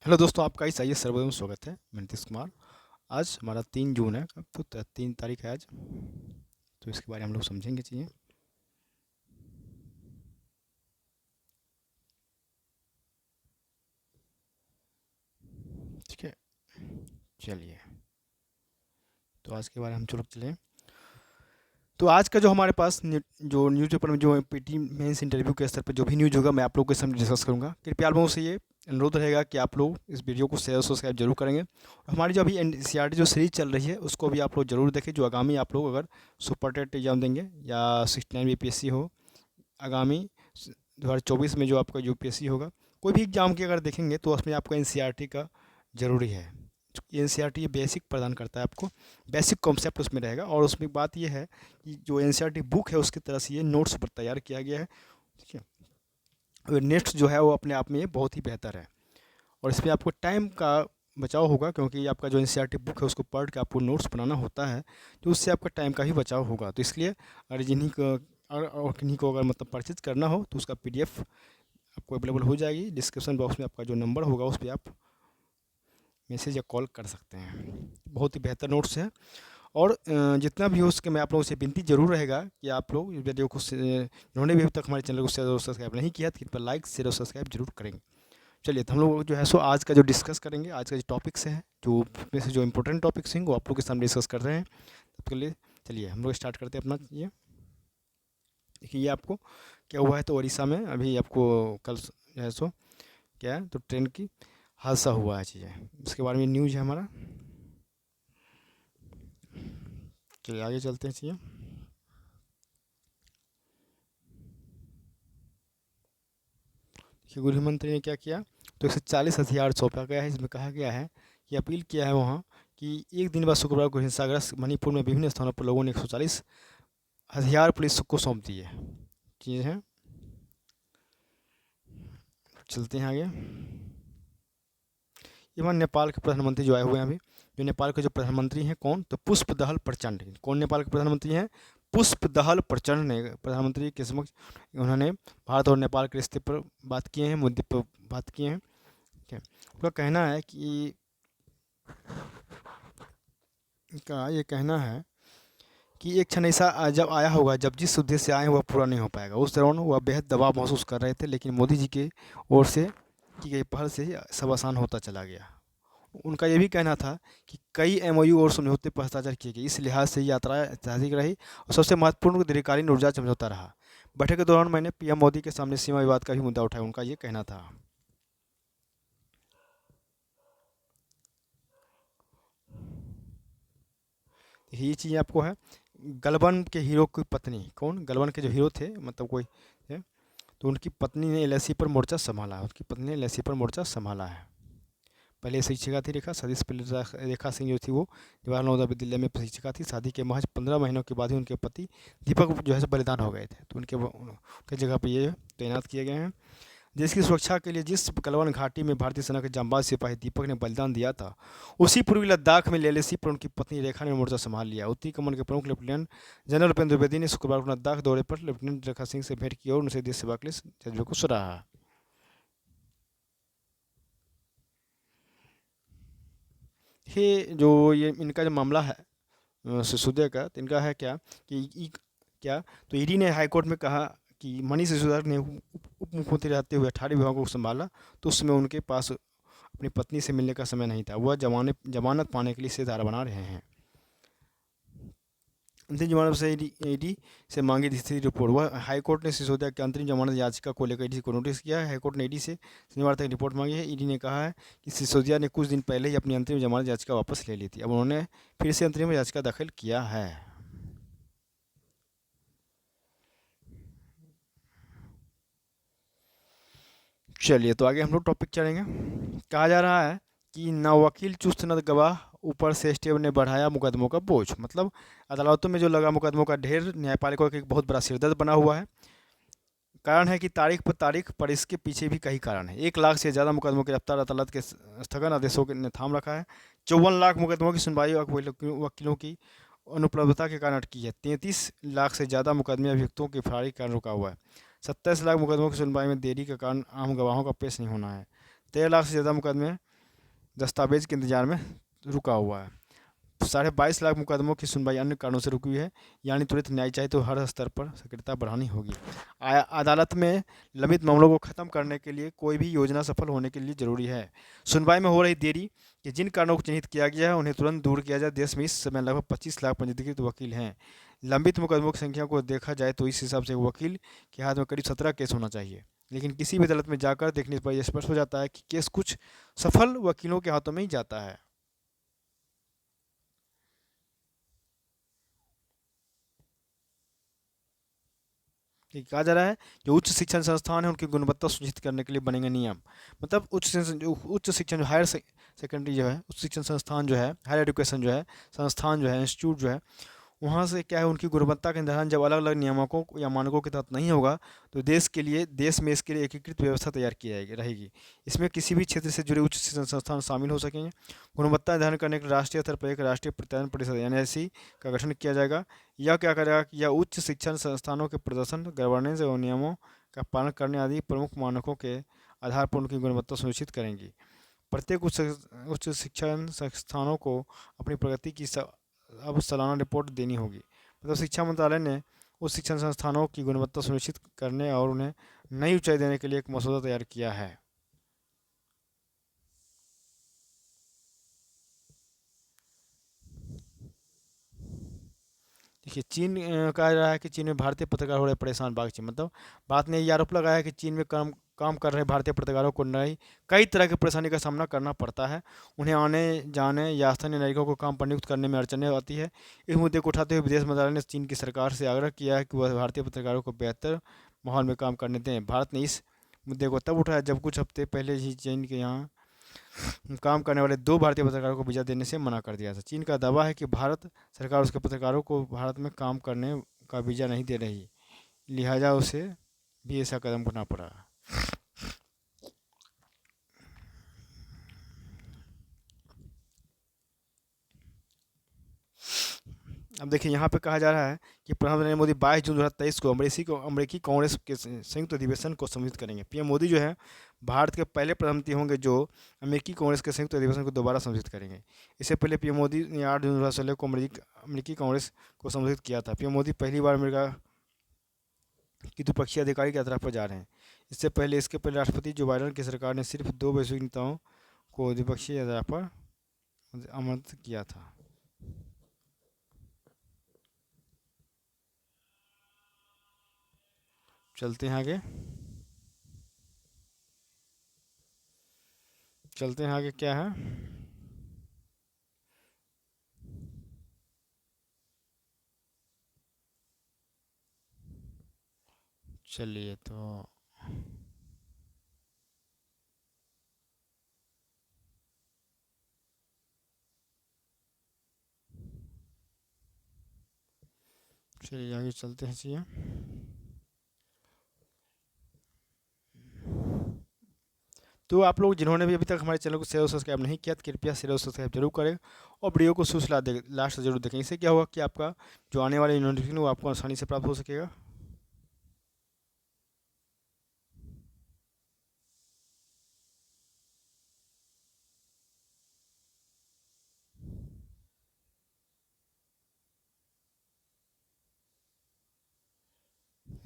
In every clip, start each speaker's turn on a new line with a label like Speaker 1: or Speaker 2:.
Speaker 1: Hello दोस्तों, आपका इस आइए सर्वप्रथम स्वागत है। मैं नीतीश कुमार। आज हमारा 3 जून है। कब तो 3 तारीख है आज। तो इसके बारे में हम लोग समझेंगे चीज़ें। ठीक है, चलिए। तो आज के बारे में हम चलें। तो आज का जो हमारे पास जो न्यूज़पेपर में जो पीटी मेंस इंटरव्यू के स्तर पर जो भी न्यूज़ होगा, मैं आप लोगों के सामने डिस्कस करूंगा। कृपया आप लोगों से ये अनुरोध रहेगा कि आप लोग इस वीडियो को शेयर और सब्सक्राइब जरूर करेंगे। हमारी जो अभी एनसीईआरटी जो सीरीज चल रही है उसको भी आप लोग जरूर देखें। जो आगामी आप लोग अगर सुपर टेट एग्जाम देंगे या 69 बीपीएससी हो, आगामी 2024 में जो आपका यूपीएससी होगा, कोई भी एग्जाम की अगर देखेंगे तो उसमें आपको एनसीईआरटी का ज़रूरी है। एनसीईआरटी ये बेसिक प्रदान करता है आपको, बेसिक कॉन्सेप्ट उसमें रहेगा। और उसमें बात ये है कि जो एनसीईआरटी बुक है उसकी तरह से ये नोट्स पर तैयार किया गया है। ठीक है, और नेक्स्ट जो है वो अपने आप में ये बहुत ही बेहतर है। और इसमें आपको टाइम का बचाव होगा, क्योंकि आपका जो एनसीईआरटी बुक है उसको पढ़ के आपको नोट्स बनाना होता है, तो उससे आपका टाइम का भी बचाव होगा। तो इसलिए अगर जिन्हीं को और किन्हीं को अगर मतलब परचेज करना हो तो उसका पीडीएफ आपको अवेलेबल हो जाएगी। डिस्क्रिप्शन बॉक्स में आपका जो नंबर होगा उस पर आप मैसेज या कॉल कर सकते हैं। बहुत ही बेहतर नोट्स है। और जितना भी हो सके मैं आप लोगों से विनती जरूर रहेगा कि आप लोग इस वीडियो को जिन्होंने भी अभी तक हमारे चैनल को शेयर और सब्सक्राइब नहीं किया तो कृपया लाइक शेयर और सब्सक्राइब जरूर करेंगे। चलिए, तो हम लोग जो है सो आज का जो डिस्कस करेंगे, आज का जो टॉपिक्स हैं, जो में से जो इंपॉर्टेंट टॉपिक्स हैं वो आप लोग के सामने डिस्कस कर रहे हैं। तब के लिए चलिए हम लोग स्टार्ट करते हैं अपना। ये देखिए, ये आपको क्या हुआ है तो उड़ीसा में अभी आपको कल जो है सो क्या है तो ट्रेन की हादसा हुआ है चीज़ें, इसके बारे में न्यूज़ है हमारा। चलिए आगे चलते हैं चीज़ें। देखिए, गृह मंत्री ने क्या किया, तो 140 हथियार सौंपा गया है। इसमें कहा गया है कि अपील किया है वहाँ कि एक दिन बाद शुक्रवार को हिंसाग्रस्त मणिपुर में विभिन्न स्थानों पर लोगों ने 140 हथियार पुलिस को सौंप दिए। चीज़ है, चलते हैं आगे। ये हमारे नेपाल के प्रधानमंत्री जो आए हुए हैं अभी, जो नेपाल के जो प्रधानमंत्री हैं कौन, तो पुष्प दहल प्रचंड। कौन नेपाल के प्रधानमंत्री हैं, पुष्प दहल प्रचंड ने प्रधानमंत्री के समक्ष उन्होंने भारत और नेपाल के रिश्ते पर बात किए हैं, मुद्दे पर बात किए हैं। ठीक है, उनका कहना है कि ये कहना है कि एक क्षण ऐसा जब आया होगा जब जिस उद्देश्य से आए वह पूरा नहीं हो पाएगा। उस दौरान वह बेहद दबाव महसूस कर रहे थे, लेकिन मोदी जी के ओर से की गई पहल से ही सब आसान होता चला गया। उनका ये भी कहना था कि कई एमओयू और समझौते पर हस्ताक्षर किए गए, इस लिहाज से यात्रा ऐतिहासिक रही और सबसे महत्वपूर्ण दीर्घकालीन ऊर्जा समझौता रहा। बैठक के दौरान मैंने पीएम मोदी के सामने सीमा विवाद का भी मुद्दा उठाया, उनका ये कहना था। ये चीज़ आपको है। गलबन के हीरो की पत्नी, कौन गलबन के जो हीरो थे मतलब कोई है, तो उनकी पत्नी ने एलआईसी पर मोर्चा संभाला, उनकी पत्नी ने एलआईसी पर मोर्चा संभाला है। पहले शिक्षिका थी रेखा, शादी से पहले रेखा सिंह जो थी वो जवाहरलाल नवोदय विद्यालय में शिक्षिका थी। शादी के महज 15 महीनों के बाद ही उनके पति दीपक जो है बलिदान हो गए थे, तो उनके जगह पर ये तैनात किए गए हैं। देश की सुरक्षा के लिए जिस गलवान घाटी में भारतीय सेना के जांबाज सिपाही दीपक ने बलिदान दिया था, उसी पूर्वी लद्दाख में लेलेसी पर उनकी पत्नी रेखा ने मोर्चा संभाल लिया। उत्तरी कमान के प्रमुख लेफ्टिनेंट जनरल उपेंद्र द्विवेदी ने शुक्रवार को लद्दाख दौरे पर लेफ्टिनेंट रेखा सिंह से भेंट की और उनसे देश सेवा के लिए जज्बे को सराहा। ये इनका जो मामला है सिसोदिया का, तो इनका है क्या कि क्या तो ईडी ने हाईकोर्ट में कहा कि मनीष सिसोदिया ने उप मुख्यमंत्री रहते हुए 18 विभागों को संभाला, तो उस समय उनके पास अपनी पत्नी से मिलने का समय नहीं था। वह जमानत पाने के लिए से धारा बना रहे हैं। अंतरिम जमानत से ईडी से मांगी थी रिपोर्ट। वह हाईकोर्ट ने सिसोदिया की अंतरिम जमानत याचिका को लेकर ईडी को नोटिस किया है। हाईकोर्ट ने ईडी से शनिवार तक रिपोर्ट मांगी है। ईडी ने कहा है कि सिसोदिया ने कुछ दिन पहले ही अपनी अंतरिम जमानत याचिका वापस ले ली थी। अब उन्होंने फिर से अंतरिम याचिका दाखिल किया है। चलिए, तो आगे हम लोग टॉपिक चलेंगे। कहा जा रहा है कि न वकील चुस्त न गवाह, ऊपर से एसटीएफ ने बढ़ाया मुकदमों का बोझ। मतलब अदालतों में जो लगा मुकदमों का ढेर न्यायपालिका का एक बहुत बड़ा सिरदर्द बना हुआ है। कारण है कि तारीख पर इसके पीछे भी कई कारण है। 1 लाख से ज़्यादा मुकदमों की रफ्तार अदालत के स्थगन आदेशों ने थाम रखा है। 54 लाख मुकदमों की सुनवाई वकीलों की अनुपलब्धता के कारण अटकी है। 33 लाख से ज़्यादा मुकदमे अभियुक्तों की फरारी के कारण रुका हुआ है। 27 लाख मुकदमों की सुनवाई में देरी के कारण आम गवाहों का पेश नहीं होना है। 13 लाख से ज़्यादा मुकदमे दस्तावेज के इंतजार में रुका हुआ है। 22.5 लाख मुकदमों की सुनवाई अन्य कारणों से रुकी हुई है, यानी त्वरित न्याय चाहिए तो हर स्तर पर सक्रियता बढ़ानी होगी। अदालत में लंबित मामलों को खत्म करने के लिए कोई भी योजना सफल होने के लिए जरूरी है सुनवाई में हो रही देरी कि जिन कारणों को चिन्हित किया गया है उन्हें तुरंत दूर किया जाए। देश में इस समय लगभग 25 लाख पंजीकृत वकील हैं। लंबित मुकदमों की संख्या को देखा जाए तो इस हिसाब से एक वकील के हाथ में करीब 17 केस होना चाहिए, लेकिन किसी भी अदालत में जाकर देखने पर यह स्पष्ट हो जाता है कि केस कुछ सफल वकीलों के हाथों में ही जाता है। कि कहा जा रहा है जो उच्च शिक्षण संस्थान है उनकी गुणवत्ता सुनिश्चित करने के लिए बनेंगे नियम। मतलब उच्च शिक्षण जो हायर सेकेंडरी जो है उच्च शिक्षण संस्थान जो है, हायर एजुकेशन जो है, संस्थान जो है, इंस्टीट्यूट जो है, वहाँ से क्या है उनकी गुणवत्ता का निर्धारण जब अलग अलग नियामकों या मानकों के तहत नहीं होगा तो देश में इसके लिए एकीकृत व्यवस्था तैयार की जाएगी रहेगी। इसमें किसी भी क्षेत्र से जुड़े उच्च शिक्षण संस्थान शामिल हो सकेंगे। गुणवत्ता निर्धारण करने के लिए राष्ट्रीय स्तर पर एक राष्ट्रीय प्रत्यायन परिषद NIC का गठन किया जाएगा। यह क्या करेगा कि यह उच्च शिक्षण संस्थानों के प्रदर्शन, गवर्नेंस एवं नियमों का पालन करने आदि प्रमुख मानकों के आधार पर उनकी गुणवत्ता सुनिश्चित करेंगी। प्रत्येक उच्च शिक्षण संस्थानों को अपनी प्रगति की अब सालाना रिपोर्ट देनी होगी। मतलब शिक्षा मंत्रालय ने उच्च शिक्षण संस्थानों की गुणवत्ता सुनिश्चित करने और उन्हें नई ऊंचाई देने के लिए एक मसौदा तैयार किया है। देखिए चीन कहा जा रहा है कि चीन में भारतीय पत्रकार हो रहे परेशान बागची। मतलब बात ने ये आरोप लगाया है कि चीन में काम कर रहे भारतीय पत्रकारों को कई तरह की परेशानी का सामना करना पड़ता है। उन्हें आने जाने या स्थानीय नागरिकों को काम पर नियुक्त करने में अड़चनें आती है। इस मुद्दे को उठाते हुए विदेश मंत्रालय ने चीन की सरकार से आग्रह किया है कि वह भारतीय पत्रकारों को बेहतर माहौल में काम करने दें। भारत ने इस मुद्दे को तब उठाया जब कुछ हफ्ते पहले ही चीन के यहाँ काम करने वाले 2 भारतीय पत्रकारों को वीज़ा देने से मना कर दिया था। चीन का दावा है कि भारत सरकार उसके पत्रकारों को भारत में काम करने का वीज़ा नहीं दे रही, लिहाजा उसे भी ऐसा कदम उठाना पड़ा। अब देखिए यहाँ पे कहा जा रहा है कि प्रधानमंत्री नरेंद्र मोदी 22 जून 2023 को अमेरिकी कांग्रेस के संयुक्त अधिवेशन को संबोधित करेंगे। PM मोदी जो है भारत के पहले प्रधानमंत्री होंगे जो अमेरिकी कांग्रेस के संयुक्त अधिवेशन को दोबारा संबोधित करेंगे। इससे पहले PM मोदी ने 8 जून 2016 को अमेरिकी कांग्रेस को संबोधित किया था। PM मोदी पहली बार अमेरिका की द्विपक्षीय आधिकारिक यात्रा पर जा रहे हैं। इसके पहले राष्ट्रपति जो बाइडेन की सरकार ने सिर्फ 2 वैश्विक नेताओं को द्विपक्षीय यात्रा पर आमंत्रित किया था। चलते हैं आगे क्या है। चलिए तो चलिए आगे चलते हैं। चलिए तो आप लोग जिन्होंने भी अभी तक हमारे चैनल को शेयर और सब्सक्राइब नहीं किया तो कृपया शेयर और सब्सक्राइब जरूर करें और वीडियो को शुरू से लास्ट जरूर देखें। इससे क्या होगा कि आपका जो आने वाले नोटिफिकेशन वो आपको आसानी से प्राप्त हो सकेगा।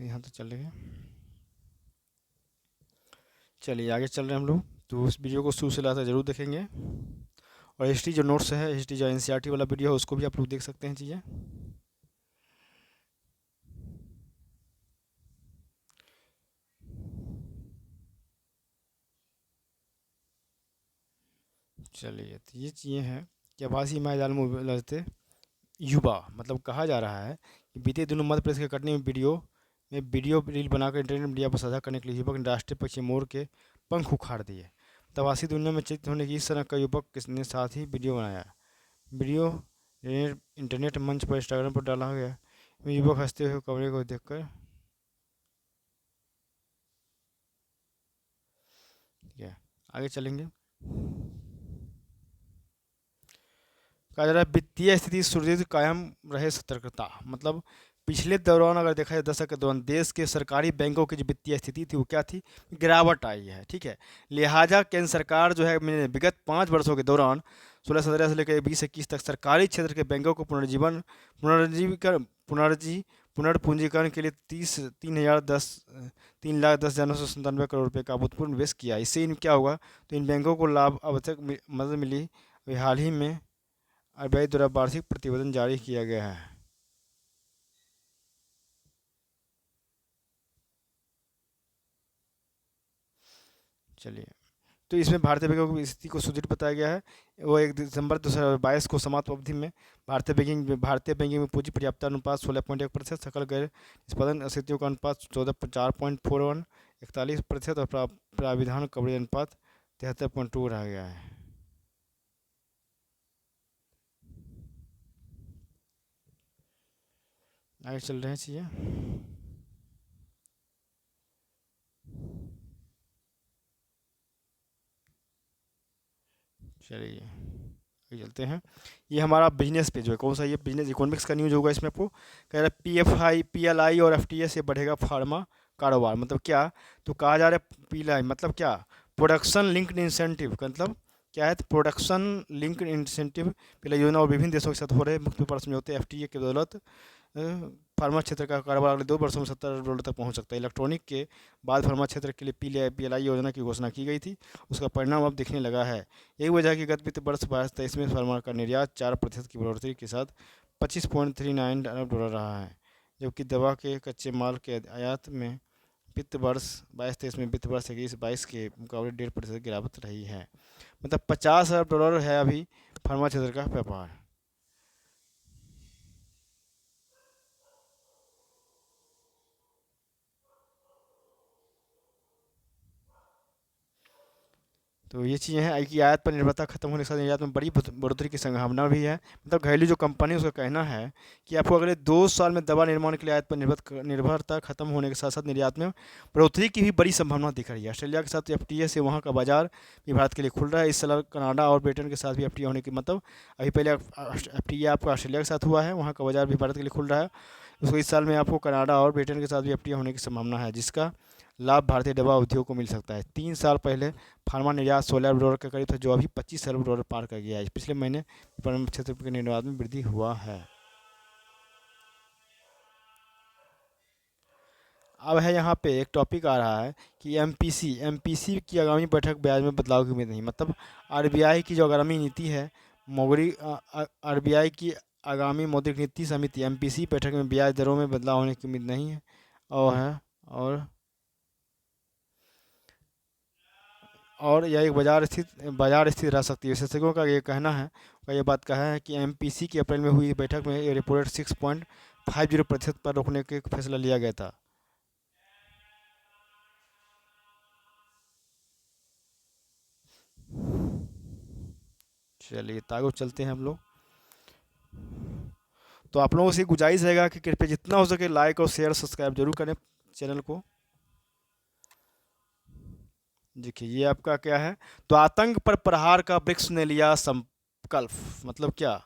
Speaker 1: यहाँ तो चल रहे हैं। चलिए आगे चल रहे हैं हम लोग। तो उस वीडियो को शुरू से लास्ट जरूर देखेंगे और हिस्ट्री जो नोट्स है, हिस्ट्री जो NCERT वाला वीडियो है उसको भी आप लोग देख सकते हैं। चीज़ें चलिए तो ये चीज़ें हैं कि आभासी मैदान में लड़ते युवा। मतलब कहा जा रहा है कि बीते दिनों मध्य प्रदेश के कटनी में वीडियो रील बनाकर इंटरनेट मीडिया पर साझा करने के लिए युवक ने राष्ट्रीय पक्षी मोर के पंख उखाड़ दिए। तवासी दुनिया में चित्रित होने की इस तरह का युवक ने साथ ही वीडियो बनाया। वीडियो इंटरनेट मंच पर इंस्टाग्राम पर डाला गया। युवक हंसते हुए कमरे को देखकर क्या आगे चलेंगे। कहा जा रहा है वित्तीय स्थिति सुदृढ़ कायम रहे, सतर्कता। मतलब पिछले दौरान अगर देखा जाए दशक के दौरान देश के सरकारी बैंकों की जो वित्तीय स्थिति थी वो क्या थी, गिरावट आई है, ठीक है। लिहाजा केंद्र सरकार जो है विगत 5 वर्षों के दौरान 16-17 से लेकर 20-21 तक सरकारी क्षेत्र के बैंकों को पुनर्जीवीकरण पुनर्पूंजीकरण के लिए 3,10,997 करोड़ रुपए का अभूतपूर्व निवेश किया। इससे इन क्या होगा, तो इन बैंकों को लाभ आवश्यक मदद मिली। अभी हाल ही में आरबीआई द्वारा वार्षिक प्रतिवेदन जारी किया गया है। चलिए, तो इसमें भारतीय बैंकों की स्थिति को सुदृढ़ बताया गया है। वो 1 दिसंबर 2022 को समाप्त अवधि में भारतीय बैंकिंग में पूंजी पर्याप्तता अनुपात 16.1%, सकल गैर निष्पादन स्थितियों का अनुपात 4.41, 41% और प्राविधान कवरेज अनुपात 73.2 रह गया है। आगे चल रहे हैं चीज़ें। चलिए आगे चलते हैं। ये हमारा बिजनेस पेज है, कौन सा, ये बिजनेस इकोनॉमिक्स का न्यूज़ होगा। इसमें आपको कह रहा है पीएफआई पीएलआई और एफटीए से बढ़ेगा फार्मा कारोबार। मतलब क्या, तो कहा जा रहा है पीएलआई मतलब क्या, प्रोडक्शन लिंक्ड इंसेंटिव का मतलब क्या है, तो प्रोडक्शन लिंक्ड इंसेंटिव पीएलआई योजना और विभिन्न देशों के साथ हो रहे मुक्त व्यापार समझौते एफटीए की बदौलत फार्मा क्षेत्र का कारोबार अगले 2 वर्षों में 70 अरब डॉलर तक पहुंच सकता है। इलेक्ट्रॉनिक के बाद फार्मा क्षेत्र के लिए पीएलआई योजना की घोषणा की गई थी, उसका परिणाम अब दिखने लगा है। यही वजह कि गत वित्त वर्ष 22-23 में फार्मा का निर्यात 4% की बढ़ोतरी के साथ 25.39 अरब डॉलर रहा है, जबकि दवा के कच्चे माल के आयात में वित्त वर्ष 22-23 में वित्त वर्ष 21-22 के मुकाबले 1.5% गिरावट रही है। मतलब 50 अरब डॉलर है अभी फार्मा क्षेत्र का व्यापार। तो ये चीज़ें हैं कि आयात पर निर्भरता खत्म होने के साथ निर्यात में बड़ी बढ़ोतरी की संभावना भी है। मतलब घरेलू जो कंपनी है उसका कहना है कि आपको अगले 2 साल में दवा निर्माण के लिए आयात पर निर्भरता खत्म होने के साथ साथ निर्यात में बढ़ोतरी की भी बड़ी संभावना दिख रही है। ऑस्ट्रेलिया के साथ एफटीए से वहाँ का बाजार भी भारत के लिए खुल रहा है। इस साल कनाडा और ब्रिटेन के साथ भी एफटीए होने की, मतलब अभी पहले एफटीए आपका ऑस्ट्रेलिया के साथ हुआ है, वहाँ का बाजार भी भारत के लिए खुल रहा है। उसको इस साल में आपको कनाडा और ब्रिटेन के साथ भी एफटीए होने की संभावना है, जिसका लाभ भारतीय दवा उद्योग को मिल सकता है। 3 साल पहले फार्मा निर्यात 16 अरब डॉलर के करीब था, जो अभी 25 अरब डॉलर पार कर गया है। पिछले महीने फार्मा क्षेत्र के निर्यात में वृद्धि हुआ है। अब है यहाँ पे एक टॉपिक आ रहा है कि एमपीसी की आगामी बैठक ब्याज में बदलाव की उम्मीद नहीं। मतलब आरबीआई की जो आगामी नीति है, आरबीआई की आगामी मौद्रिक नीति समिति एमपीसी बैठक में ब्याज दरों में बदलाव होने की उम्मीद नहीं है। और यह एक बाजार स्थित रह सकती है। विशेषज्ञों का ये कहना है, ये बात कहा है कि एमपीसी की अप्रैल में हुई बैठक में ये रेपो रेट 6.50% पर रोकने का फैसला लिया गया था। चलिए तो आगे चलते हैं हम लोग। तो आप लोगों से गुजारिश रहेगा कि कृपया जितना हो सके लाइक और शेयर सब्सक्राइब जरूर करें चैनल को। देखिए ये आपका क्या है, तो आतंक पर प्रहार का वृक्ष ने लिया संकल्प। मतलब क्या,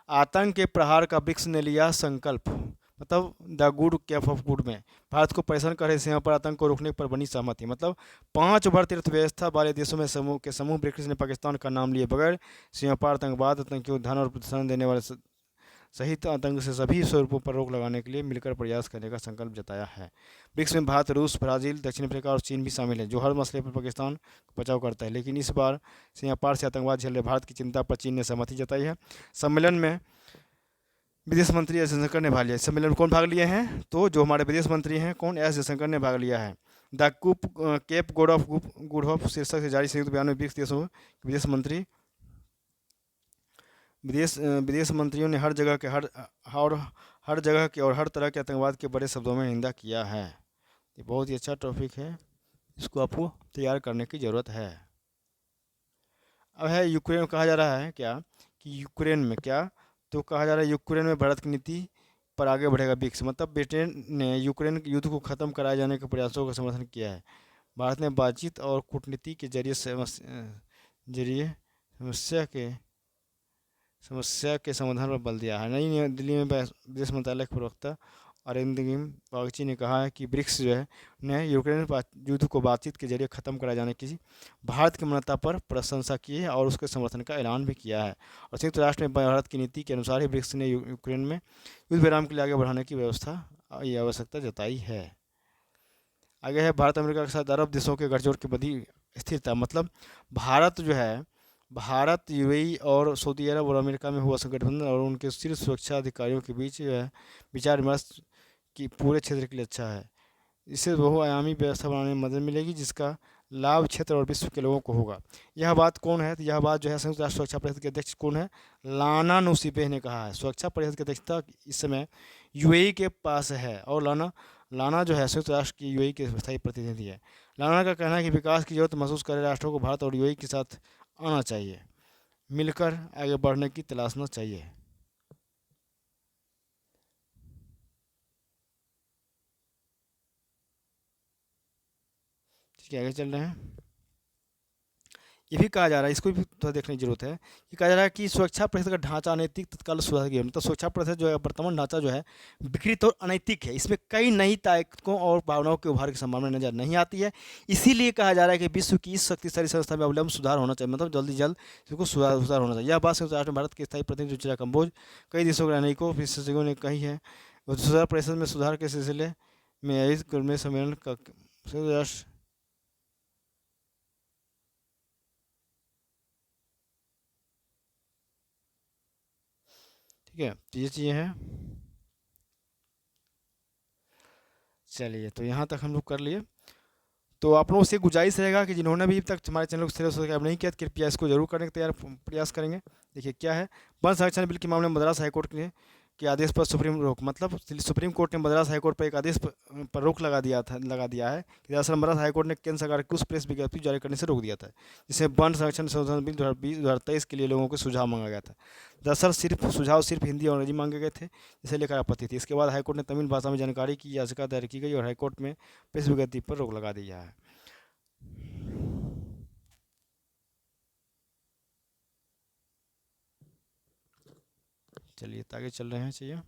Speaker 1: आतंक के प्रहार का वृक्ष ने लिया संकल्प। मतलब the good Kaif of good में भारत को परेशान कर रहे सीमा पर आतंक को रोकने पर बनी सहमति। मतलब 5 भारतीय अर्थव्यवस्था वाले देशों में समूह ब्रिक्स ने पाकिस्तान का नाम लिए बगैर सीमा पार आतंकवाद, आतंकियों धन और प्रोत्साहन देने वाले सहित आतंक से सभी स्वरूपों पर रोक लगाने के लिए मिलकर प्रयास करने का संकल्प जताया है। ब्रिक्स में भारत, रूस, ब्राज़ील, दक्षिण अफ्रीका और चीन भी शामिल हैं, जो हर मसले पर पाकिस्तान का बचाव करता है। लेकिन इस बार सीमा पार से आतंकवाद झेल रहे भारत की चिंता पर चीन ने सहमति जताई है। सम्मेलन में विदेश मंत्री एस जयशंकर ने भाग लिया। सम्मेलन में कौन भाग लिए हैं, तो जो हमारे विदेश मंत्री हैं, कौन, एस जयशंकर ने भाग लिया है। द केप गुड ऑफ शीर्षक से जारी संयुक्त बयान में ब्रिक्स देशों के विदेश मंत्रियों ने हर जगह के और हर तरह के आतंकवाद के बड़े शब्दों में निंदा किया है। ये बहुत ही अच्छा टॉपिक है, इसको आपको तैयार करने की ज़रूरत है। अब है यूक्रेन, कहा जा रहा है क्या कि यूक्रेन में क्या, तो कहा जा रहा है यूक्रेन में भारत की नीति पर आगे बढ़ेगा ब्रिक्स। मतलब ब्रिटेन ने यूक्रेन के युद्ध को ख़त्म कराए जाने के प्रयासों का समर्थन किया है। भारत ने बातचीत और कूटनीति के जरिए समस्या के समाधान पर बल दिया है। नई दिल्ली में विदेश मंत्रालय के प्रवक्ता अरिंदम बागची ने कहा है कि ब्रिक्स जो है ने यूक्रेन युद्ध को बातचीत के जरिए ख़त्म कराए जाने की भारत की मान्यता पर प्रशंसा की है और उसके समर्थन का ऐलान भी किया है। और संयुक्त राष्ट्र में भारत की नीति के अनुसार ही ब्रिक्स ने यूक्रेन में युद्ध विराम के लिए आगे बढ़ाने की ये आवश्यकता जताई है। आगे है भारत अमेरिका के साथ अरब देशों के गठजोड़ की बड़ी स्थिरता। मतलब भारत जो है, भारत यूएई और सऊदी अरब और अमेरिका में हुआ गठबंधन और उनके शीर्ष सुरक्षा अधिकारियों के बीच जो है विचार विमर्श की पूरे क्षेत्र के लिए अच्छा है। इससे बहुआयामी व्यवस्था बनाने में मदद मिलेगी जिसका लाभ क्षेत्र और विश्व के लोगों को होगा। यह बात कौन है? तो यह बात जो है संयुक्त राष्ट्र सुरक्षा परिषद के अध्यक्ष कौन है? लाना नुसीबे ने कहा है। सुरक्षा परिषद की अध्यक्षता इस समय यूएई के पास है और लाना लाना जो है संयुक्त राष्ट्र की यूएई के स्थायी प्रतिनिधि है। लाना का कहना है कि विकास की जरूरत महसूस कर रहे राष्ट्रों को भारत और यूएई के साथ आना चाहिए, मिलकर आगे बढ़ने की तलाशना चाहिए। ठीक है, आगे चल रहे हैं। ये भी कहा जा रहा है, इसको भी थोड़ा देखने की जरूरत है कि कहा जा रहा है कि सुरक्षा परिषद का ढांचा अनैतिक तत्काल सुधार की मतलब सुरक्षा परिषद जो है वर्तमान ढांचा जो है विकृत और अनैतिक है। इसमें कई नई ताकतों और भावनाओं के उभार की संभावना नजर नहीं आती है। इसीलिए कहा जा रहा है कि विश्व की इस शक्तिशाली संस्था में अवलंब सुधार होना चाहिए, मतलब जल्दी जल्द इसको सुधार होना चाहिए। यह बात संयुक्त राष्ट्र में भारत के स्थायी प्रतिनिधि रुचिरा कंबोज कई देशों के अनेकों विशेषज्ञों ने कही है। सुधार परिषद में सुधार के सिलसिले में आयोजित सम्मेलन का संयुक्त राष्ट्र ठीक है, तो ये चीज़ें हैं। चलिए, तो यहाँ तक हम लोग कर लिए। तो आप लोगों से गुजारिश रहेगा कि जिन्होंने भी अब तक हमारे चैनल को सब्सक्राइब नहीं किया तो कृपया इसको जरूर करने का प्रयास करेंगे। देखिए क्या है, वन संरक्षण बिल के मामले में मद्रास हाईकोर्ट के आदेश पर सुप्रीम रोक, मतलब सुप्रीम कोर्ट ने मद्रास हाईकोर्ट पर एक आदेश पर रोक लगा दिया है कि दरअसल मद्रास हाईकोर्ट ने केंद्र सरकार की उस प्रेस विज्ञप्ति जारी करने से रोक दिया था जिसे वन संरक्षण संशोधन बिल 2023 के लिए लोगों को सुझाव मांगा गया था। दरअसल सिर्फ हिंदी और अंग्रेजी मांगे गए थे, जिसे लेकर आपत्ति थी। इसके बाद हाईकोर्ट ने तमिल भाषा में जानकारी की याचिका दायर की गई और हाईकोर्ट में प्रेस विज्ञप्ति पर रोक लगा दिया है। चलिए, तो आगे चल रहे हैं। चाहिए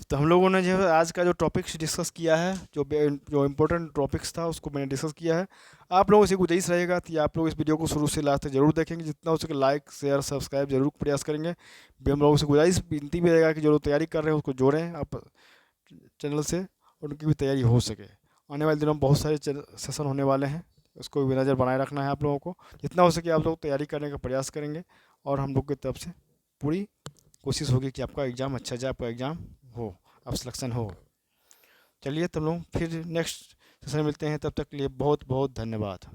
Speaker 1: तो हम लोगों ने जो है आज का जो टॉपिक्स डिस्कस किया है, जो इम्पोर्टेंट टॉपिक्स था उसको मैंने डिस्कस किया है। आप लोगों से गुजारिश रहेगा कि आप लोग इस वीडियो को शुरू से लास्ट तक जरूर देखेंगे, जितना हो सके लाइक शेयर सब्सक्राइब जरूर प्रयास करेंगे। भी हम लोगों से गुजारिश विनती भी रहेगा कि जो लोग तैयारी कर रहे हैं उसको जोड़ें आप चैनल से, और उनकी भी तैयारी हो सके। आने वाले दिनों में बहुत सारे सेशन होने वाले हैं, उसको भी नज़र बनाए रखना है आप लोगों को। जितना हो सके आप लोग तैयारी करने का प्रयास करेंगे और हम लोग की तरफ से पूरी कोशिश होगी कि आपका एग्ज़ाम अच्छा जाए, आपका एग्ज़ाम हो, आप सिलेक्शन हो। चलिए, तब लोग फिर नेक्स्ट सेशन में मिलते हैं, तब तक के लिए बहुत बहुत धन्यवाद।